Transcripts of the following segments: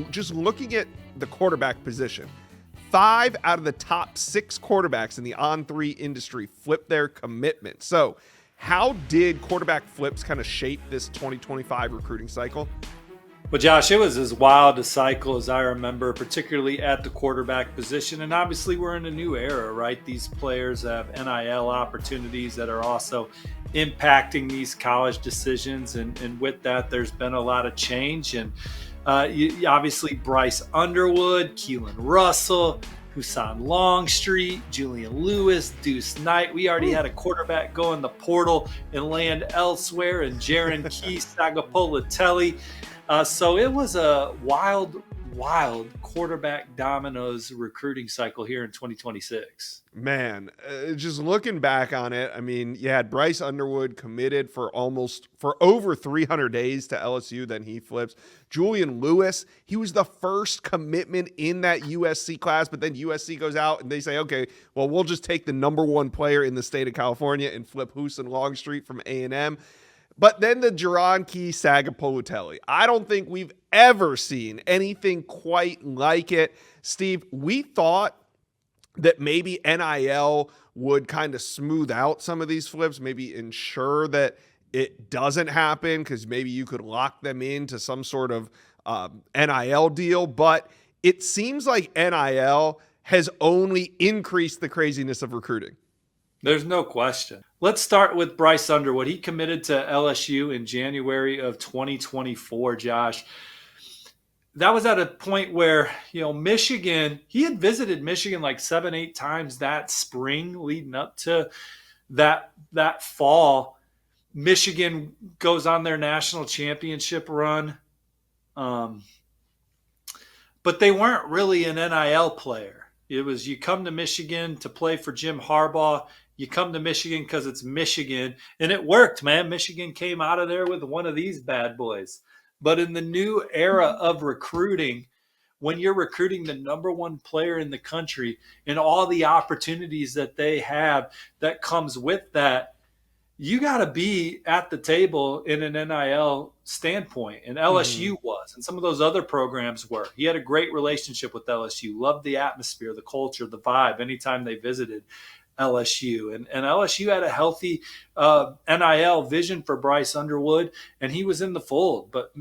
just looking at the quarterback position, 5 out of the top 6 quarterbacks in the On3 industry flipped their commitment. So how did quarterback flips kind of shape this 2025 recruiting cycle? Well, Josh, it was as wild a cycle as I remember, particularly at the quarterback position. And obviously, we're in a new era, right? These players have NIL opportunities that are also impacting these college decisions. And with that, there's been a lot of change. And obviously, Bryce Underwood, Keelon Russell, Husan Longstreet, Julian Lewis, Deuce Knight. We already had a quarterback go in the portal and land elsewhere, and Jaron Key, Sagapolitelli. So it was a wild quarterback dominoes recruiting cycle here in 2026. Man, just looking back on it, I mean, you had Bryce Underwood committed for over 300 days to LSU, then he flips. Julian Lewis, he was the first commitment in that USC class, but then USC goes out and they say, okay, well, we'll just take the number 1 player in the state of California and flip Husan Longstreet from A&M. But then the Jaron Key Sagapolitelli. I don't think we've ever seen anything quite like it. Steve, we thought that maybe NIL would kind of smooth out some of these flips, maybe ensure that it doesn't happen because maybe you could lock them into some sort of NIL deal. But it seems like NIL has only increased the craziness of recruiting. There's no question. Let's start with Bryce Underwood. He committed to LSU in January of 2024, Josh. That was at a point where, Michigan, he had visited Michigan like 7-8 times that spring leading up to that fall. Michigan goes on their national championship run. But they weren't really an NIL player. It was you come to Michigan to play for Jim Harbaugh. You come to Michigan because it's Michigan. And it worked, man. Michigan came out of there with one of these bad boys. But in the new era of recruiting, when you're recruiting the number 1 player in the country and all the opportunities that they have that comes with that, you got to be at the table in an NIL standpoint. And LSU was, and some of those other programs were. He had a great relationship with LSU, loved the atmosphere, the culture, the vibe anytime they visited LSU. And LSU had a healthy NIL vision for Bryce Underwood, and he was in the fold. But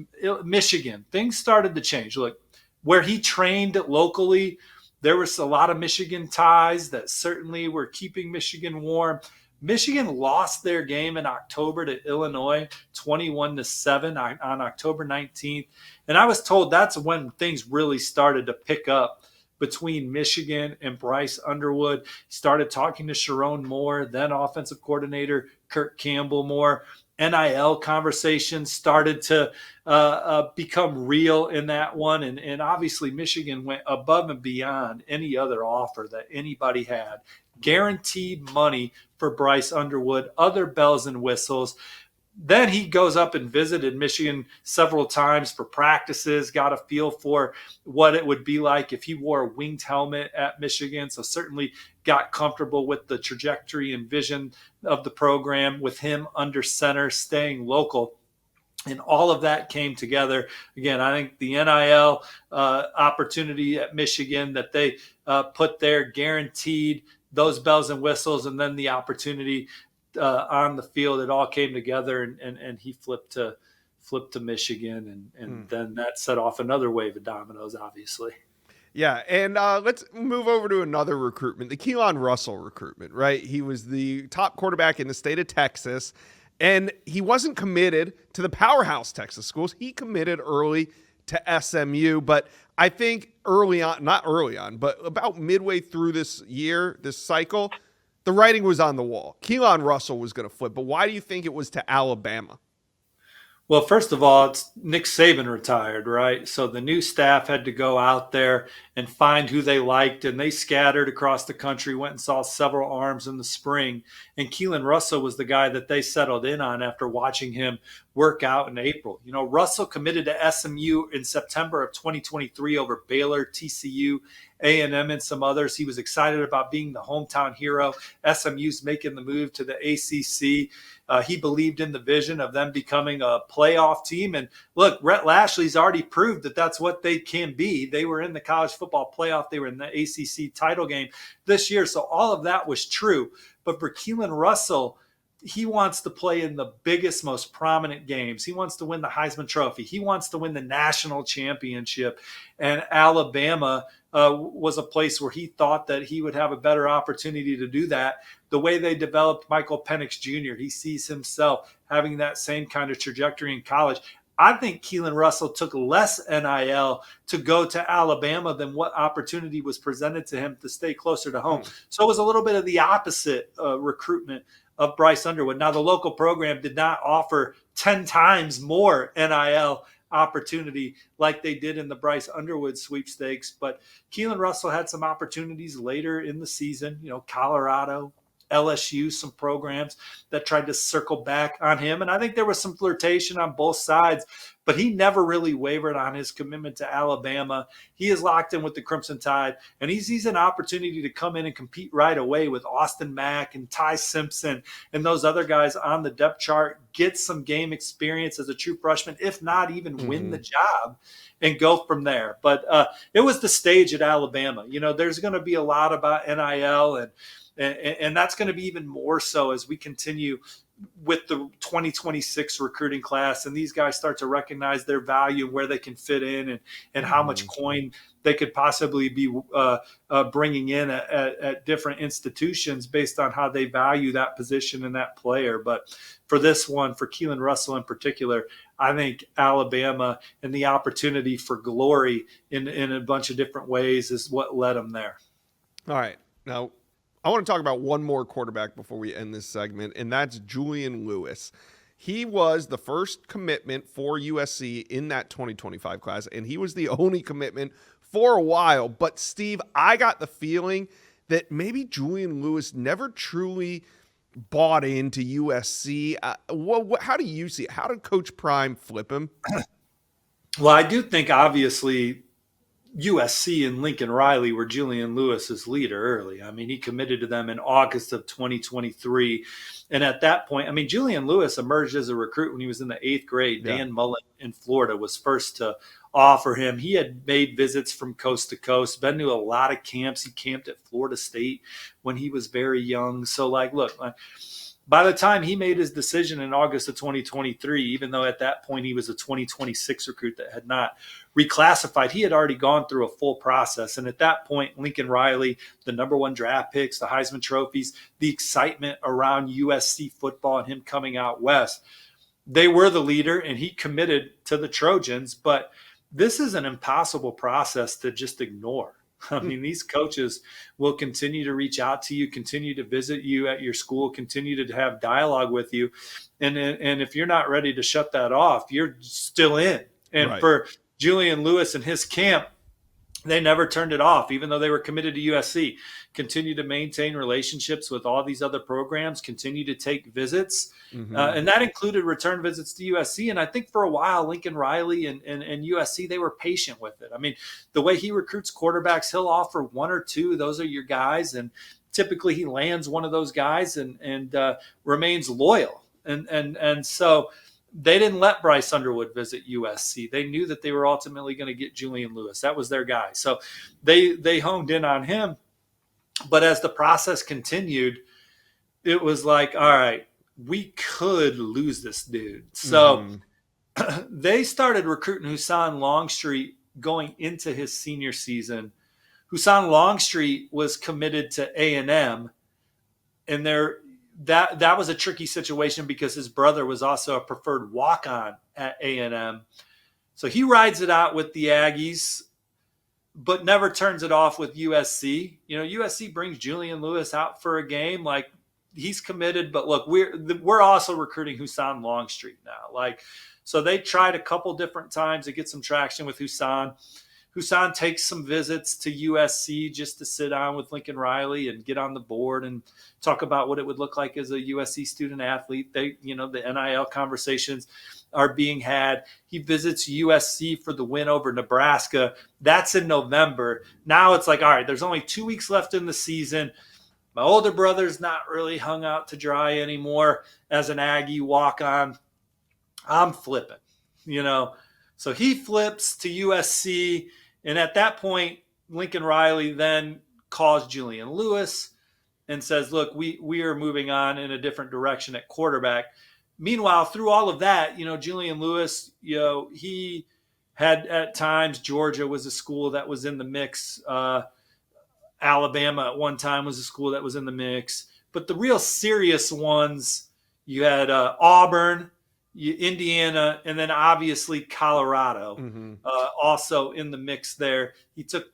Michigan, things started to change. Look, where he trained locally, there was a lot of Michigan ties that certainly were keeping Michigan warm. Michigan lost their game in October to Illinois, 21-7 on October 19th. And I was told that's when things really started to pick up between Michigan and Bryce Underwood. He started talking to Sharon Moore, then offensive coordinator Kirk Campbell more. NIL conversations started to become real in that one. And obviously Michigan went above and beyond any other offer that anybody had. Guaranteed money for Bryce Underwood, other bells and whistles. Then he goes up and visited Michigan several times for practices, got a feel for what it would be like if he wore a winged helmet at Michigan. So certainly got comfortable with the trajectory and vision of the program with him under center, staying local. And all of that came together. Again, I think the NIL opportunity at Michigan that they put there guaranteed those bells and whistles, and then the opportunity on the field, it all came together, and he flipped to Michigan, and then that set off another wave of dominoes, obviously. Yeah, and let's move over to another recruitment, the Keelon Russell recruitment, right? He was the top quarterback in the state of Texas, and he wasn't committed to the powerhouse Texas schools. He committed early to SMU, but I think not early on, but about midway through this cycle, the writing was on the wall. Keelon Russell was going to flip, but why do you think it was to Alabama? Well, first of all, it's Nick Saban retired, right? So the new staff had to go out there and find who they liked, and they scattered across the country, went and saw several arms in the spring. And Keelon Russell was the guy that they settled in on after watching him work out in April. Russell committed to SMU in September of 2023 over Baylor, TCU, A&M, and some others. He was excited about being the hometown hero. SMU's making the move to the ACC. He believed in the vision of them becoming a playoff team. And look, Rhett Lashley's already proved that that's what they can be. They were in the college football playoff. They were in the ACC title game this year. So all of that was true. But for Keelon Russell, he wants to play in the biggest, most prominent games. He wants to win the Heisman Trophy. He wants to win the national championship. And Alabama was a place where he thought that he would have a better opportunity to do that. The way they developed Michael Penix Jr., he sees himself having that same kind of trajectory in college. I think Keelon Russell took less NIL to go to Alabama than what opportunity was presented to him to stay closer to home. So it was a little bit of the opposite recruitment of Bryce Underwood. Now, the local program did not offer 10 times more NIL opportunity like they did in the Bryce Underwood sweepstakes, but Keelon Russell had some opportunities later in the season, Colorado, LSU, some programs that tried to circle back on him. And I think there was some flirtation on both sides, but he never really wavered on his commitment to Alabama. He is locked in with the Crimson Tide, and he sees an opportunity to come in and compete right away with Austin Mack and Ty Simpson and those other guys on the depth chart, get some game experience as a true freshman, if not even win the job, and go from there. But it was the stage at Alabama. There's going to be a lot about NIL, and that's going to be even more so as we continue with the 2026 recruiting class, and these guys start to recognize their value and where they can fit in, and how much coin they could possibly be bringing in at different institutions based on how they value that position and that player. But for this one, for Keelon Russell in particular, I think Alabama and the opportunity for glory in a bunch of different ways is what led him there. All right. Now, I want to talk about one more quarterback before we end this segment, and that's Julian Lewis. He was the first commitment for USC in that 2025 class, and he was the only commitment for a while. But, Steve, I got the feeling that maybe Julian Lewis never truly bought into USC. How do you see it? How did Coach Prime flip him? Well, I do think, obviously, USC and Lincoln Riley were Julian Lewis's leader early. I mean, he committed to them in August of 2023. And at that point, Julian Lewis emerged as a recruit when he was in the 8th grade. Yeah. Dan Mullen in Florida was first to offer him. He had made visits from coast to coast, been to a lot of camps. He camped at Florida State when he was very young. So, look, by the time he made his decision in August of 2023, even though at that point he was a 2026 recruit that had not reclassified, he had already gone through a full process. And at that point, Lincoln Riley, the #1 draft picks, the Heisman trophies, the excitement around USC football and him coming out west, they were the leader, and he committed to the Trojans. But this is an impossible process to just ignore. These coaches will continue to reach out to you, continue to visit you at your school, continue to have dialogue with you. And if you're not ready to shut that off, you're still in. And Right. For Julian Lewis and his camp, they never turned it off, even though they were committed to USC. Continue to maintain relationships with all these other programs, continue to take visits. And that included return visits to USC. And I think for a while, Lincoln Riley and USC, they were patient with it. The way he recruits quarterbacks, he'll offer 1 or 2. Those are your guys. And typically he lands one of those guys and remains loyal. And so they didn't let Bryce Underwood visit USC. They knew that they were ultimately going to get Julian Lewis. That was their guy. So they honed in on him. But as the process continued, it was like, all right, we could lose this dude. So they started recruiting Husan Longstreet going into his senior season. Husan Longstreet was committed to A&M, and that was a tricky situation because his brother was also a preferred walk-on at A&M. So he rides it out with the Aggies, but never turns it off with USC. USC brings Julian Lewis out for a game. He's committed, but look, we're also recruiting Husan Longstreet now. So they tried a couple different times to get some traction with Husan. Husan takes some visits to USC just to sit down with Lincoln Riley and get on the board and talk about what it would look like as a USC student athlete. The NIL conversations are being had. He visits USC for the win over Nebraska. That's in November. Now it's like, all right, there's only 2 weeks left in the season. My older brother's not really hung out to dry anymore as an Aggie walk-on. I'm flipping, you know. So he flips to USC, and at that point, Lincoln Riley then calls Julian Lewis and says, look, we are moving on in a different direction at quarterback. Meanwhile, through all of that, Julian Lewis, he had at times, Georgia was a school that was in the mix. Alabama at one time was a school that was in the mix. But the real serious ones, you had Auburn, Indiana, and then obviously Colorado, also in the mix there. He took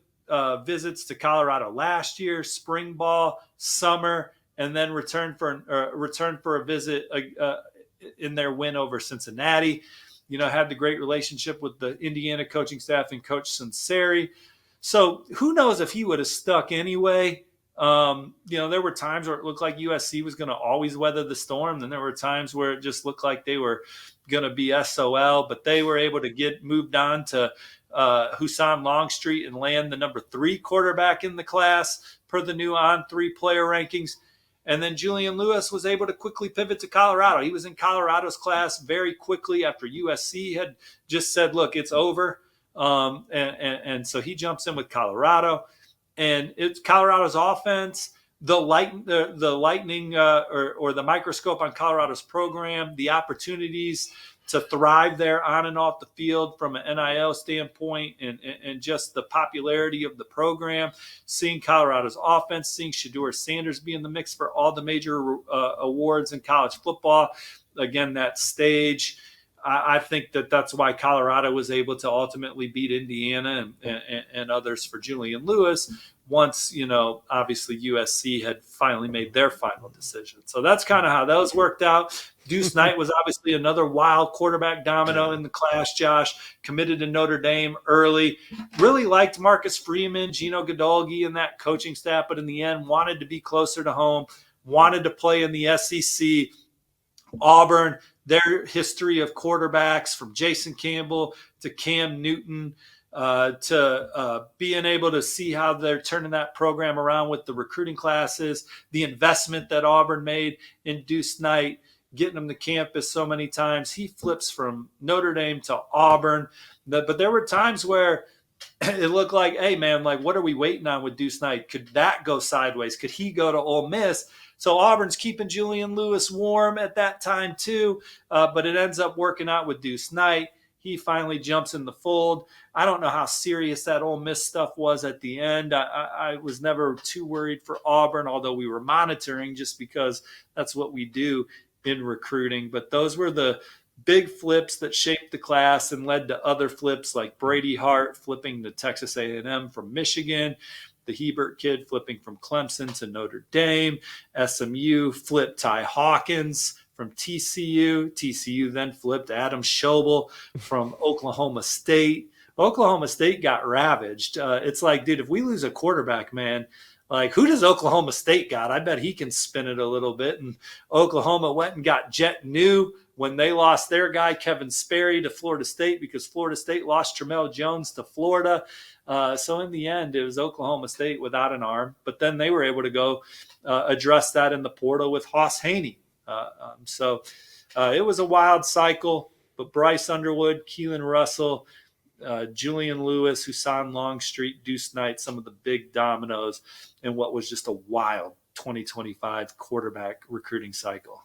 visits to Colorado last year, spring ball, summer, and then returned for a visit in their win over Cincinnati. Had the great relationship with the Indiana coaching staff and Coach Sunseri. So who knows if he would have stuck anyway. There were times where it looked like USC was going to always weather the storm. Then there were times where it just looked like they were going to be SOL, but they were able to get moved on to Husan Longstreet and land the number 3 quarterback in the class per the new On3 player rankings. And then Julian Lewis was able to quickly pivot to Colorado. He was in Colorado's class very quickly after USC had just said, look, it's over. And so he jumps in with Colorado, and it's Colorado's offense, the lightning or the microscope on Colorado's program, the opportunities to thrive there on and off the field from an NIL standpoint, and just the popularity of the program, seeing Colorado's offense, seeing Shedeur Sanders be in the mix for all the major awards in college football. Again, that stage. I think that's why Colorado was able to ultimately beat Indiana and others for Julian Lewis once, obviously USC had finally made their final decision. So that's kind of how those worked out. Deuce Knight was obviously another wild quarterback domino in the class, Josh, committed to Notre Dame early. Really liked Marcus Freeman, Gino Godolgi, and that coaching staff, but in the end wanted to be closer to home, wanted to play in the SEC. Auburn, their history of quarterbacks from Jason Campbell to Cam Newton, to being able to see how they're turning that program around with the recruiting classes, the investment that Auburn made in Deuce Knight, getting him to campus so many times. He flips from Notre Dame to Auburn. But there were times where it looked like, hey, man, like, what are we waiting on with Deuce Knight? Could that go sideways? Could he go to Ole Miss? So Auburn's keeping Julian Lewis warm at that time too, but it ends up working out with Deuce Knight. He finally jumps in the fold. I don't know how serious that Ole Miss stuff was at the end. I was never too worried for Auburn, although we were monitoring just because that's what we do in recruiting. But those were the big flips that shaped the class and led to other flips like Brady Hart flipping to Texas A&M from Michigan, the Hebert kid flipping from Clemson to Notre Dame, SMU flipped Ty Hawkins from TCU. TCU then flipped Adam Schobel from Oklahoma State. Oklahoma State got ravaged. It's like, dude, if we lose a quarterback, man, like, who does Oklahoma State got? I bet he can spin it a little bit. And Oklahoma went and got Jet New when they lost their guy, Kevin Sperry, to Florida State because Florida State lost Tramel Jones to Florida. So in the end, it was Oklahoma State without an arm. But then they were able to go address that in the portal with Hoss Haney. So it was a wild cycle. But Bryce Underwood, Keelon Russell, Julian Lewis, Husan Longstreet, Deuce Knight, some of the big dominoes in what was just a wild 2025 quarterback recruiting cycle.